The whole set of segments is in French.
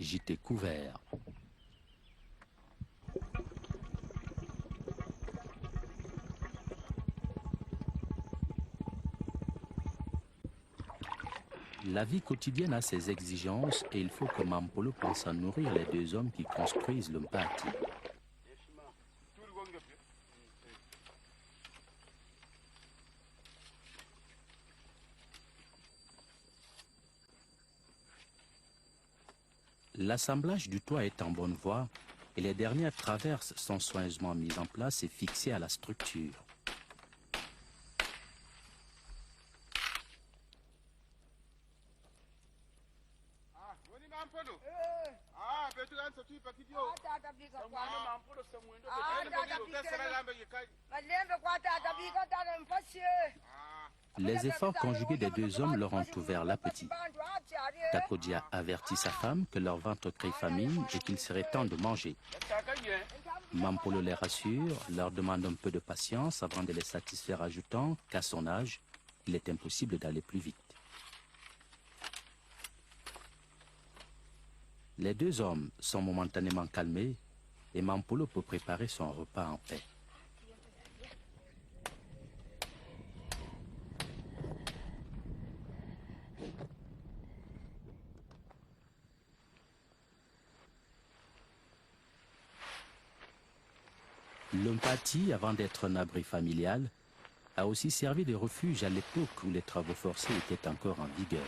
gîte couvert. La vie quotidienne a ses exigences et il faut que Mampolo pense à nourrir les deux hommes qui construisent le Mpati. L'assemblage du toit est en bonne voie et les dernières traverses sont soigneusement mises en place et fixées à la structure. Les efforts conjugués des deux hommes leur ont ouvert l'appétit. Takodia avertit sa femme que leur ventre crée famine et qu'il serait temps de manger. Mampolo les rassure, leur demande un peu de patience avant de les satisfaire, ajoutant qu'à son âge, il est impossible d'aller plus vite. Les deux hommes sont momentanément calmés et Mampolo peut préparer son repas en paix. Le Mpati, avant d'être un abri familial, a aussi servi de refuge à l'époque où les travaux forcés étaient encore en vigueur.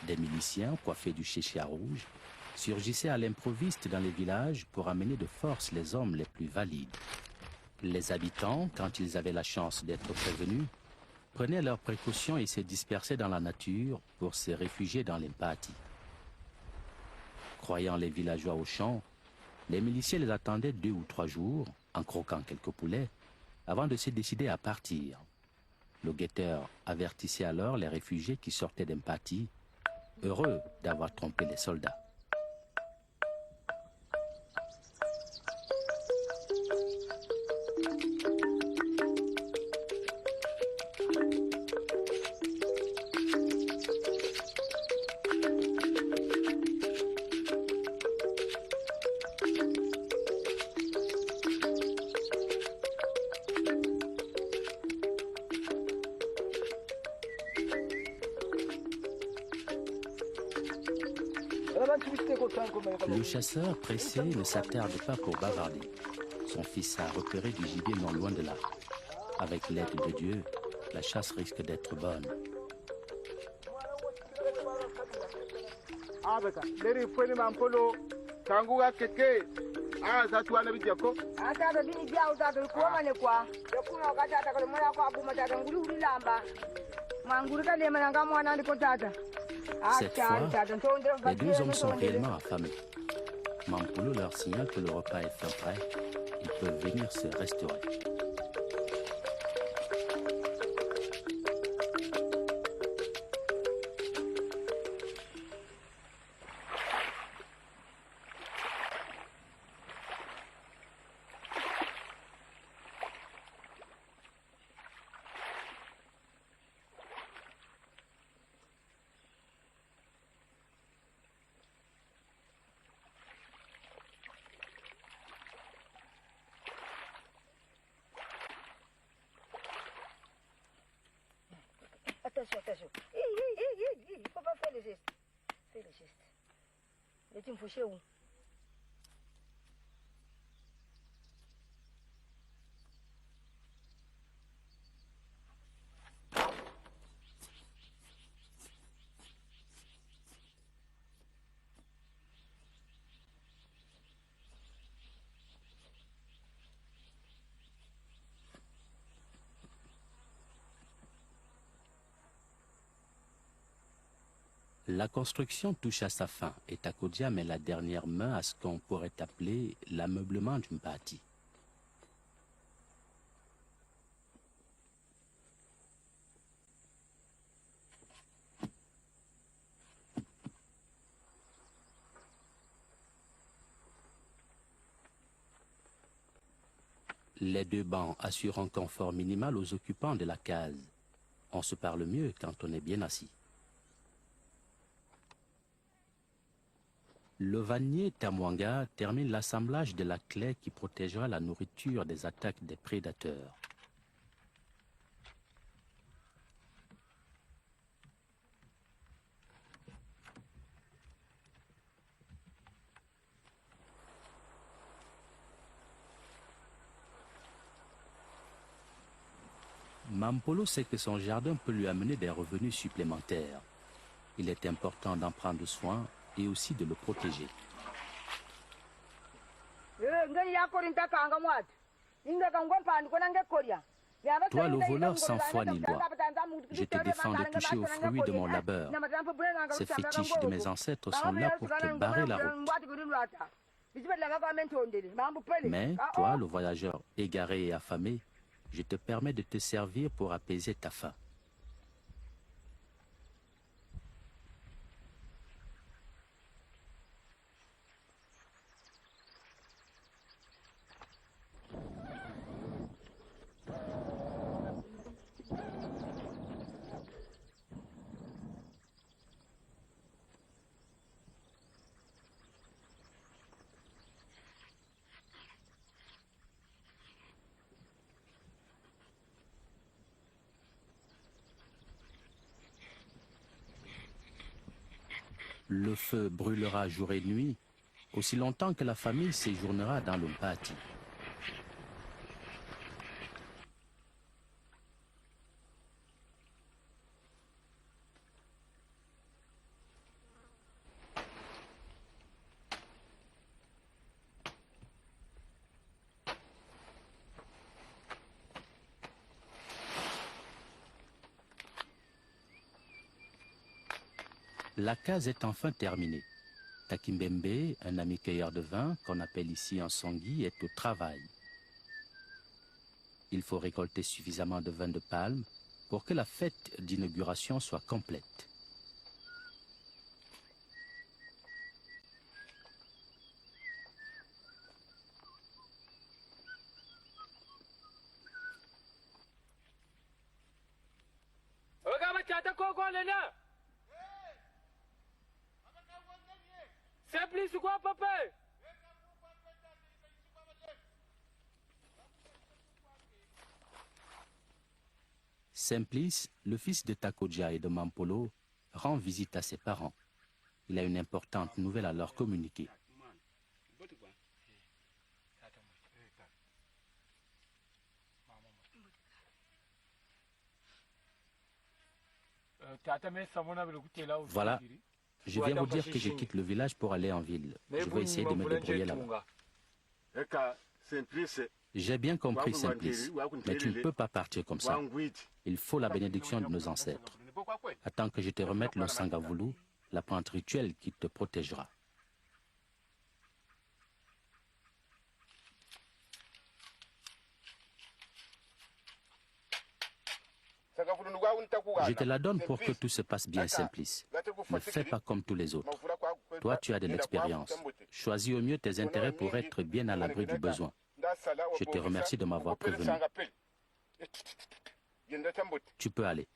Des miliciens coiffés du chéchia rouge surgissaient à l'improviste dans les villages pour amener de force les hommes les plus valides. Les habitants, quand ils avaient la chance d'être prévenus, prenaient leurs précautions et se dispersaient dans la nature pour se réfugier dans les Mpati. Croyant les villageois au champ, les miliciens les attendaient 2 ou 3 jours, en croquant quelques poulets, avant de se décider à partir. Le guetteur avertissait alors les réfugiés qui sortaient d'un Mpati, heureux d'avoir trompé les soldats. Le chasseur, pressé, ne s'attarde pas pour bavarder. Son fils a repéré du gibier non loin de là. Avec l'aide de Dieu, la chasse risque d'être bonne. Cette fois, les deux hommes sont réellement affamés. Mampolo leur signale que le repas est fin prêt. Ils peuvent venir se restaurer. Attention. Il ne faut pas faire le geste. Fais le geste. Et tu me fous chez où? La construction touche à sa fin et Takodia met la dernière main à ce qu'on pourrait appeler l'ameublement du Mpati. Les deux bancs assurent un confort minimal aux occupants de la case. On se parle mieux quand on est bien assis. Le vannier Tamwanga termine l'assemblage de la clé qui protégera la nourriture des attaques des prédateurs. Mampolo sait que son jardin peut lui amener des revenus supplémentaires. Il est important d'en prendre soin et aussi de le protéger. Toi, le voleur sans foi ni loi, je te défends de toucher aux fruits de mon labeur. Ces fétiches de mes ancêtres sont là pour te barrer la route. Mais toi, le voyageur égaré et affamé, je te permets de te servir pour apaiser ta faim. Le feu brûlera jour et nuit, aussi longtemps que la famille séjournera dans l'Umpati. La case est enfin terminée. Takimbembe, un ami cueilleur de vin, qu'on appelle ici un sangui, est au travail. Il faut récolter suffisamment de vin de palme pour que la fête d'inauguration soit complète. Simplice, le fils de Takodja et de Mampolo, rend visite à ses parents. Il a une importante nouvelle à leur communiquer. Voilà, je viens vous dire que je quitte le village pour aller en ville. Je vais essayer de me débrouiller là-bas. J'ai bien compris, Simplice, mais tu ne peux pas partir comme ça. Il faut la bénédiction de nos ancêtres. Attends que je te remette le Sangavulu, la plante rituelle qui te protégera. Je te la donne pour que tout se passe bien, Simplice. Ne fais pas comme tous les autres. Toi, tu as de l'expérience. Choisis au mieux tes intérêts pour être bien à l'abri du besoin. Je te remercie de m'avoir prévenu. Tu peux aller.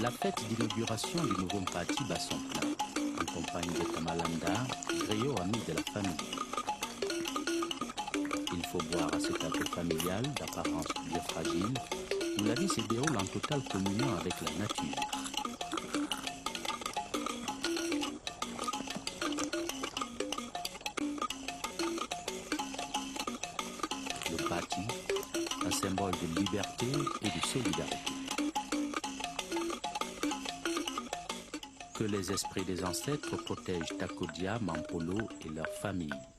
La fête d'inauguration du nouveau Mpati bat son plein, en compagnie de Tamalanda, griot ami de la famille. Il faut boire à ce plateau familial d'apparence bien fragile, où la vie se déroule en totale communion avec la nature. symbole de liberté et de solidarité. Que les esprits des ancêtres protègent Takodia, Mampolo et leurs familles.